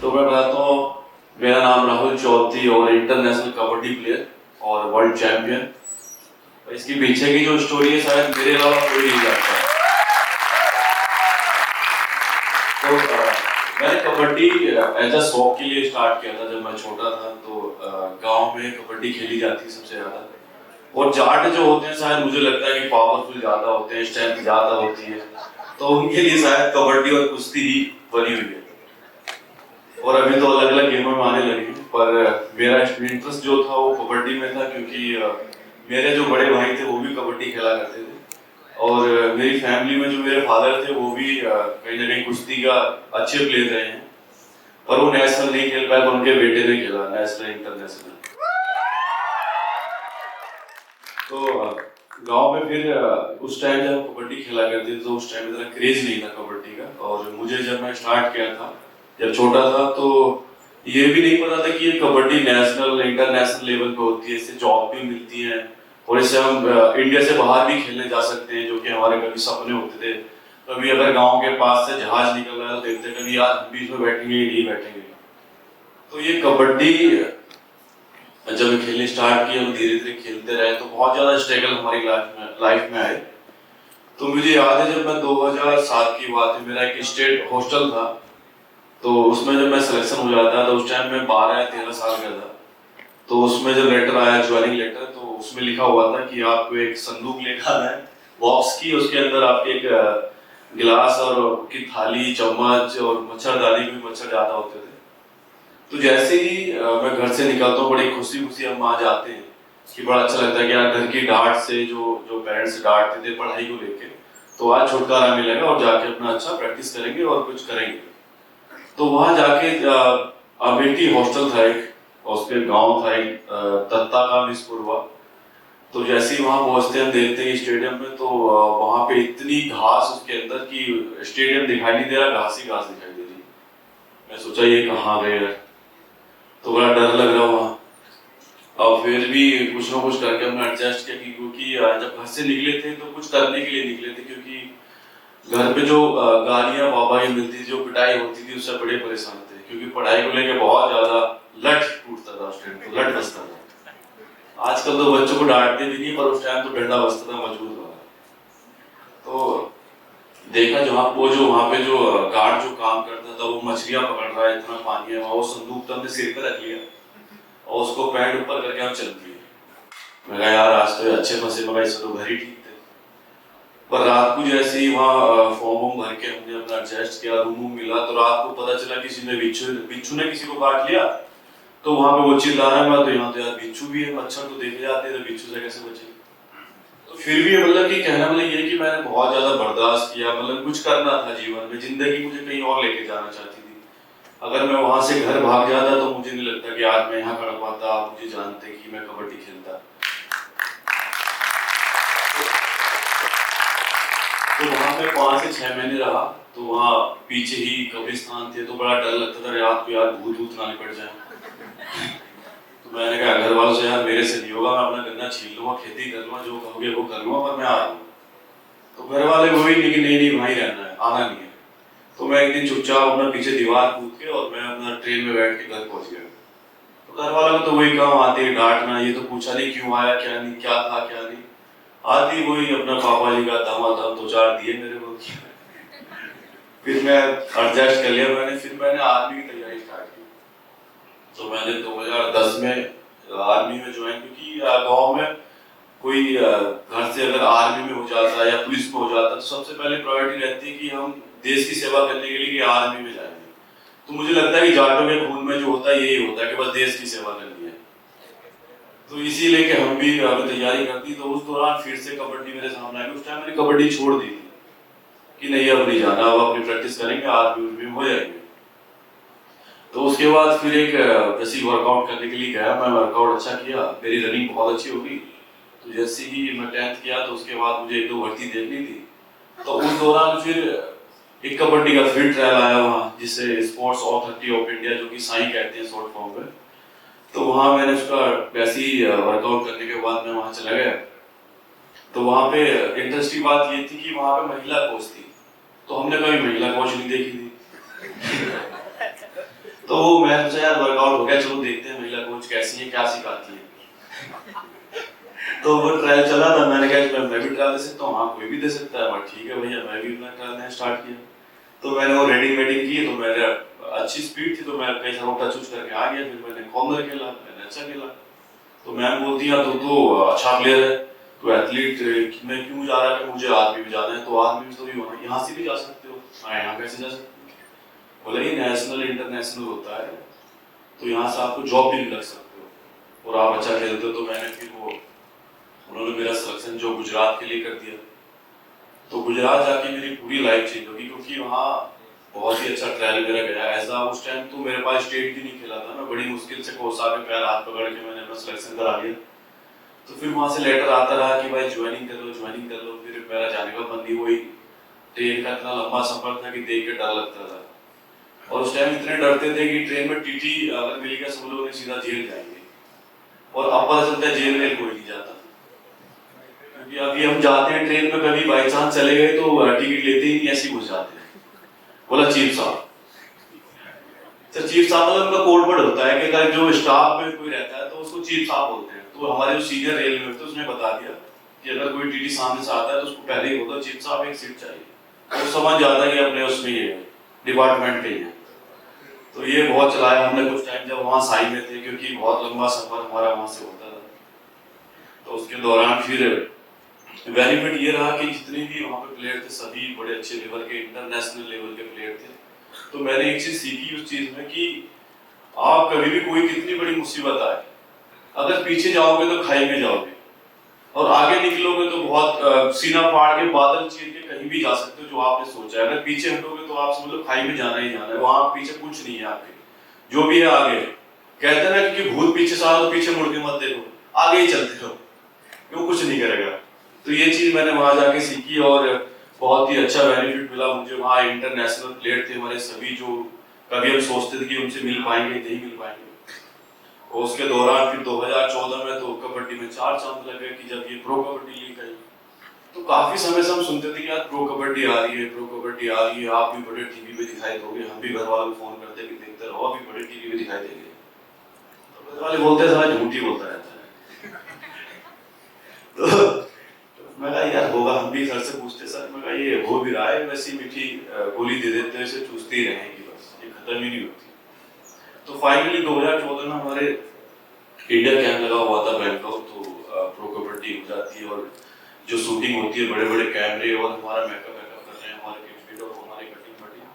तो मैं बताता हूँ, मेरा नाम राहुल चौधरी और इंटरनेशनल कबड्डी प्लेयर और वर्ल्ड चैंपियन। इसके पीछे की जो स्टोरी है शायद मेरे अलावा कोई नहीं जानता। तो मैंने कबड्डी एज अ शौक के लिए स्टार्ट किया था जब मैं छोटा था। तो गांव में कबड्डी खेली जाती है सबसे ज़्यादा, और जाट जो होते हैं शायद मुझे लगता है कि पावरफुल ज़्यादा होते हैं, स्ट्रेंथ ज़्यादा होती है, तो उनके लिए शायद कबड्डी और कुश्ती ही बनी हुई है। और अभी तो अलग अलग गेमों में आने लगी, पर मेरा इंटरेस्ट जो था वो कबड्डी में था, क्योंकि मेरे जो बड़े भाई थे वो भी कबड्डी खेला करते थे, और मेरी फैमिली में जो मेरे फादर थे वो भी कहीं ना कहीं कुश्ती का अच्छे प्लेयर रहे हैं, पर वो नेशनल नहीं खेल पाए, उनके बेटे ने खेला नेशनल इंटरनेशनल। तो गांव में फिर उस टाइम जब कबड्डी खेला करते थे तो उस टाइम इतना क्रेज नहीं था कबड्डी का, और मुझे जब मैं स्टार्ट किया था जब छोटा था तो ये भी नहीं पता था कि ये कबड्डी नेशनल इंटरनेशनल लेवल पे होती है, इससे जॉब भी मिलती है और इससे हम इंडिया से बाहर भी खेलने जा सकते हैं, जो कि हमारे कभी सपने होते थे। कभी अगर गांव के पास से जहाज निकल रहा है तो देखते कभी यार हम भी इसमें बैठेंगे नहीं बैठेंगे। तो ये कबड्डी जब खेलने स्टार्ट किया हम धीरे धीरे खेलते रहे, तो बहुत ज्यादा स्ट्रगल हमारी लाइफ में आए। तो मुझे याद है जब मैं 2007 की बात है, मेरा एक स्टेट हॉस्टल था, तो उसमें जब मैं सिलेक्शन हो जाता तो उस टाइम मैं 12 या 13 साल का था। तो उसमें जब लेटर आया ज्वाइनिंग लेटर, तो उसमें लिखा हुआ था कि आपको एक संदूक लेकर आना है बॉक्स की, उसके अंदर आपके एक गिलास और की थाली चम्मच और मच्छरदानी में मच्छर ज्यादा होते थे। तो जैसे ही मैं घर से निकलता हूँ बड़ी खुशी खुशी हम वहाँ जाते हैं कि बड़ा अच्छा लगता है कि यार घर की डांट से जो जो पेरेंट्स डांटते थे पढ़ाई को लेके, तो आज छुटकारा मिलेगा और जाके अपना अच्छा प्रैक्टिस करेंगे और कुछ करेंगे। तो वहां जाके अमेठी हॉस्टल था एक, और उसके गांव था एक दत्ता का मिसपुरवा। तो जैसे ही वहां पहुंचते हैं देखते हैं स्टेडियम में, तो वहां पे इतनी घास उसके अंदर की स्टेडियम दिखाई नहीं दे रहा, घास ही घास दिखाई दे रही। मैं सोचा ये कहाँ गए यार, तो बड़ा डर लग रहा वहां। और फिर भी कुछ ना कुछ करके हमने एडजस्ट किया, क्योंकि जब घर से निकले थे तो कुछ करने के लिए निकले थे, क्योंकि घर पे जो गालियां बाबा की मिलती थी, जो पिटाई होती थी, उससे बड़े परेशान थे, क्योंकि पढ़ाई को लेके बहुत ज्यादा लठ टूटता था उस टाइम, तो लठ बसता था। आजकल तो बच्चों को डांटते भी नहीं, पर उस टाइम तो डंडा बसता था मजबूत वाला। तो देखा जो वहाँ पे जो गार्ड जो काम करता था वो मछलियां पकड़ रहा है, इतना पानी है वहाँ, वो संदूक तो हमने सिर पे रख लिया और उसको पैंट ऊपर करके हम चल दिए। मैं कहा यार आज तो अच्छे फंसे, मगर इससे तो घर ही ठीक थे। पर रात को जैसे ही वहाँ फॉर्म भर के हमने अपना एडजस्ट किया, रूम मिला, तो रात को पता चला किसी ने बिच्छू ने किसी को काट लिया। तो वहाँ पे वो चिल्ला रहा है, तो यहाँ तो यार बिच्छू भी है, मच्छर तो देखे जाते हैं, तो बिच्छू से कैसे बचे। तो फिर भी मतलब कि कहना मतलब ये कि मैंने बहुत ज्यादा बर्दाश्त किया, मतलब कुछ करना था जीवन में, जिंदगी मुझे कहीं और लेके जाना चाहती थी। अगर मैं वहां से घर भाग जाता तो मुझे नहीं लगता कि आज मैं यहाँ खड़ा पाता, आप मुझे जानते कि मैं कबड्डी खेलता। तो वहां पे 5 से 6 महीने रहा, तो वहाँ पीछे ही कब्रिस्तान थे, तो बड़ा डर लगता था रात को यार भूत भूत ना निपट जाए। तो मैंने कहा घर वालों से यार मेरे से नहीं होगा, मैं अपना गन्ना छीन लूंगा, खेती कर लूंगा, जो कहोगे वो कर लूंगा, पर मैं आ रहा हूँ। तो घर वाले वही लेकिन नहीं वहीं रहना है, आना नहीं है। तो मैं एक दिन चुपचाप अपना पीछे दीवार कूद के और मैं अपना ट्रेन में बैठ के घर पहुंच गया। तो घर वालों को तो वही काम आती है डांटना, ये तो पूछा नहीं क्यों आया, क्या नहीं, क्या था क्या नहीं, आती वही अपना पापा जी का दमादम 2-4 दिए मेरे को। फिर मैं एडजस्ट कर लिया मैंने, फिर मैंने आर्मी की तैयारी स्टार्ट की। तो मैंने 2010 में आर्मी में ज्वाइन, क्योंकि गांव में कोई घर से अगर आर्मी में हो जाता या पुलिस में हो जाता तो सबसे पहले प्रायोरिटी रहती है कि हम देश की सेवा करने के लिए आर्मी में जाएंगे। तो मुझे लगता है कि जाटों के खून में जो होता है यही होता है कि बस देश की सेवा करनी है। तो इसी लेके हम भी तैयारी करती। तो उस दौरान फिर से कबड्डी मेरे सामने आई। उस टाइम मैंने कबड्डी छोड़ दी थी कि नहीं अब नहीं जाना, अब अपनी प्रैक्टिस करेंगे, आर्मी में हो जाएंगे। तो उसके बाद फिर एक वैसी वर्कआउट करने के लिए गया, मैं वर्कआउट अच्छा किया, मेरी रनिंग बहुत अच्छी होगी। तो जैसे ही मैं 10th किया तो उसके बाद मुझे 1-2 भर्ती देखनी थी। तो उस दौरान फिर एक कबड्डी का फिर ट्रायल आया वहाँ, जिसे स्पोर्ट्स अथॉरिटी ऑफ इंडिया, जो कि साई कहते हैं शॉर्ट फॉर्म में। तो वहाँ मैंने उसका वैसे ही वर्कआउट करने के बाद मैं वहाँ चला गया। तो वहाँ पे इंटरेस्टिंग बात ये थी कि वहाँ पे महिला कोच थी, तो हमने कभी महिला कोच नहीं देखी थी। तो वो मैं सोचा यार वर्कआउट हो गया, चलो देखते हैं महिला कोच कैसी है, क्या सिखाती है। तो वो ट्रायल चला था, मैंने कहा मैं भी ट्रायल दे सकता हूँ, हाँ कोई भी दे सकता है। मैं ठीक है भैया, मैं भी अपना ट्रायल देना स्टार्ट किया। तो मैंने वो रेडिंग वेडिंग की, तो मेरे अच्छी स्पीड थी, तो मैं कई सारों टच उच करके आ गया। फिर मैंने कॉर्नर खेला, मैंने अच्छा खेला। तो मैम बोलती है तो अच्छा प्लेयर है, तो एथलीट में क्यों जा रहा है, कि मुझे आर्मी में जाना है। तो आर्मी में तो यहाँ से भी जा सकते हो। हाँ, यहाँ कैसे जा सकते हो? बोला ये नेशनल इंटरनेशनल होता है, तो यहाँ से आपको जॉब भी लग सकते हो और आप अच्छा खेलते हो। तो मैंने फिर वो उन्होंने मेरा सिलेक्शन जो गुजरात के लिए कर दिया। तो गुजरात जाके मेरी पूरी लाइफ चेंज होगी, क्योंकि वहाँ बहुत ही अच्छा ट्रायल मेरा गया। ऐसा उस टाइम तो मेरे पास स्टेट भी नहीं खेला था, मैं बड़ी मुश्किल से कोच साहब के पैर हाथ पकड़ के मैंने अपना सिलेक्शन करा लिया। तो फिर वहाँ से लेटर आता रहा कि भाई ज्वाइनिंग कर लो, ज्वाइनिंग कर लो। फिर मेरा जाने का बंदी हुई। ट्रेन का इतना लंबा सफर था कि देख के डर लगता था, और उस टाइम इतने डरते थे कि ट्रेन में टीटी अगर मिल गया सब लोग सीधा जेल जाएंगे। और अब पता चलता है जेल में कोई नहीं जाता, क्योंकि अभी हम जाते हैं ट्रेन में, कभी बाई चांस चले गए तो टिकट लेते ही नहीं, ऐसे ही घुस जाते हैं। बोला चीफ साहब, सर चीफ साहब मतलब उनका कोड वर्ड होता है कि अगर जो स्टाफ में कोई रहता है तो उसको चीफ साहब बोलते हैं। तो हमारे जो सीनियर रेलवे में थे उसने बता दिया कि अगर कोई टीटी सामने से आता है तो उसको पहले ही बोलता चीफ साहब एक सीट चाहिए, वो समझ जाता है कि अपने उसमें ये डिपार्टमेंट के ही है। तो ये बहुत चलाया हमने कुछ टाइम जब वहाँ साई में थे, क्योंकि बहुत लंबा सफर हमारा वहाँ से होता था। तो उसके दौरान फिर बेनिफिट ये रहा कि जितने भी वहाँ पे प्लेयर थे सभी बड़े अच्छे लेवल के, इंटरनेशनल लेवल के प्लेयर थे। तो मैंने एक चीज सीखी उस चीज में कि आप कभी भी कोई कितनी बड़ी मुसीबत आए, अगर पीछे जाओगे तो खाई में जाओगे, और आगे निकलोगे तो बहुत सीना फाड़ के बादल चीर के कहीं भी जा सकते हो जो आपने सोचा है। अगर पीछे हटोगे तो आप समझ लो खाई में जाना ही जाना है, वहां पीछे कुछ नहीं है आपके, जो भी है आगे। कहते हैं ना कि भूत पीछे से आओ तो पीछे मुड़ के मत देखो, आगे ही चलते रहो, वो कुछ नहीं करेगा। तो ये चीज मैंने वहां जाके सीखी, और बहुत ही अच्छा बेनिफिट मिला मुझे। वहाँ इंटरनेशनल प्लेयर थे हमारे सभी, जो कभी हम सोचते थे कि उनसे मिल पाएंगे, नहीं मिल पाएंगे। और उसके दौरान फिर 2014 में तो कबड्डी में 4 चांद लग गए कि जब ये प्रो कबड्डी लीग आई। तो काफी समय से हम सुनते थे कि यार प्रो कबड्डी आ रही है, प्रो कबड्डी आ रही है, आप भी बड़े टीवी पे दिखाई दोगे। हम भी घर वालों को फोन करते कि देखते रहो, अभी बड़े टीवी पे दिखाई देंगे। तो घर वाले बोलते सारा झूठी बोलता रहता है। तो मैं कहा यार होगा, हम भी सर से पूछते, सर मैं कहा ये हो भी रहा है, वैसी मीठी गोली दे देते हैं, इसे चूसते ही रहेंगी बस, ये खत्म ही नहीं होती। तो फाइनली 2014 में हमारे इंडिया कैंप लगा हुआ था बैंकॉक, तो प्रो कबड्डी हो जाती है, और जो शूटिंग होती है बड़े बड़े कैमरे, और हमारा मेकअप कर रहे हैं हमारे किट और हमारी कटिंग वटिंग।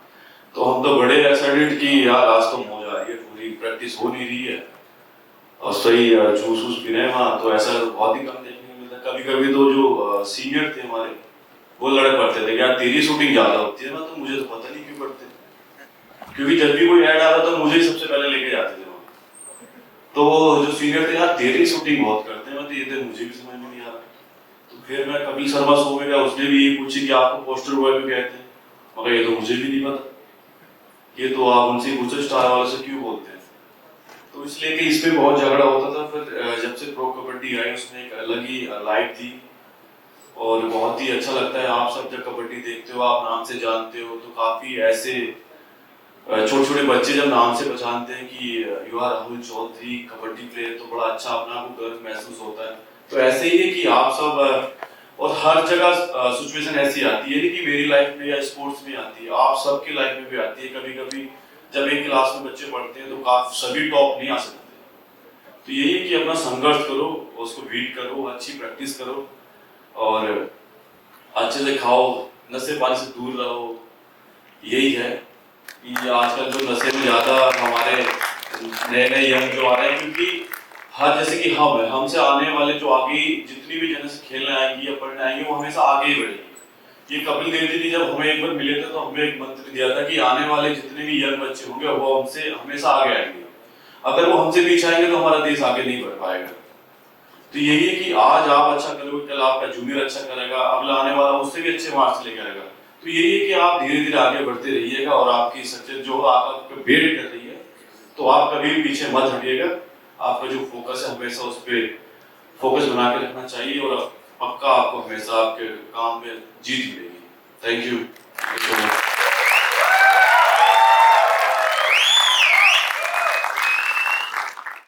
तो हम तो बड़े एक्साइटेड कि यार आज तो मौज आ रही है, पूरी प्रैक्टिस हो नहीं रही है और सही जूस वूस पी रहे हैं वहाँ। तो ऐसा बहुत ही कम देखने को मिलता। कभी कभी तो जो सीनियर थे हमारे वो लड़े पड़ते थे, यार तेरी शूटिंग ज्यादा होती है ना, तो मुझे तो पता नहीं क्यों पड़ते, क्योंकि जब भी कोई ऐड आता तो मुझे ही सबसे पहले लेके जाते थे। तो जो सीनियर थे, यार तेरी शूटिंग बहुत करते हैं, मतलब ये तो मुझे भी समझ में नहीं आ रहा। तो फिर मैं कपिल शर्मा शो में गया, उसने भी ये पूछी कि आपको पोस्टर बॉय भी कहते हैं, मगर ये तो मुझे भी नहीं पता, ये तो आप उनसे पूछो स्टार वाले से क्यों बोलते हैं। तो इसलिए कि इस पे बहुत झगड़ा होता था। फिर जब से प्रो कबड्डी आई उसने एक अलग ही लाइफ दी, और बहुत ही अच्छा लगता है। आप सब जब कबड्डी देखते हो, आप नाम से जानते हो, तो काफी ऐसे छोटे छोटे बच्चे जब नाम से पहचानते हैं कि you are Rahul Chaudhary kabaddi player, तो बड़ा अच्छा अपना को गर्व महसूस होता है। तो ऐसे ही है कि आप सब और हर जगह सिचुएशन ऐसी आती है कि मेरी लाइफ में या स्पोर्ट्स में आती है, आप सबकी लाइफ में भी आती है। कभी कभी जब एक क्लास में बच्चे पढ़ते हैं तो काफी सभी टॉप नहीं आ सकते। तो यही है कि अपना संघर्ष करो, उसको बीट करो, अच्छी प्रैक्टिस करो, और अच्छे से खाओ, नशे पानी से दूर रहो। यही है कि आजकल जो नशे में ज्यादा हमारे नए नए यंग जो आ रहे हैं, क्योंकि हर जैसे कि हम है, हमसे आने वाले जो आगे जितनी भी जन खेलने आएंगी या पढ़ने आएंगे वो हमेशा आगे ही बढ़ेंगी। ये कपिल देव जी जब हमें एक बार मिले थे तो हमें एक मंत्र दिया था कि आने वाले जितने भी यंग बच्चे होंगे वो हमसे हमेशा आगे आएंगे, अगर वो हमसे पीछे आएंगे तो हमारा देश आगे नहीं बढ़ पाएगा। तो यही है कि आज आप अच्छा करोगे, कल आपका जूनियर अच्छा करेगा, अगला आने वाला उससे भी अच्छे मार्क्स लेके आएगा। तो यही है कि आप धीरे धीरे आगे बढ़ते रहिएगा, और आपकी सक्सेस जो आपको वेट कर रही है, तो आप कभी भी पीछे मत हटिएगा। आपका जो फोकस है हमेशा उस पर फोकस बना के रखना चाहिए, और पक्का आपको हमेशा आपके काम में जीत मिलेगी। Thank you.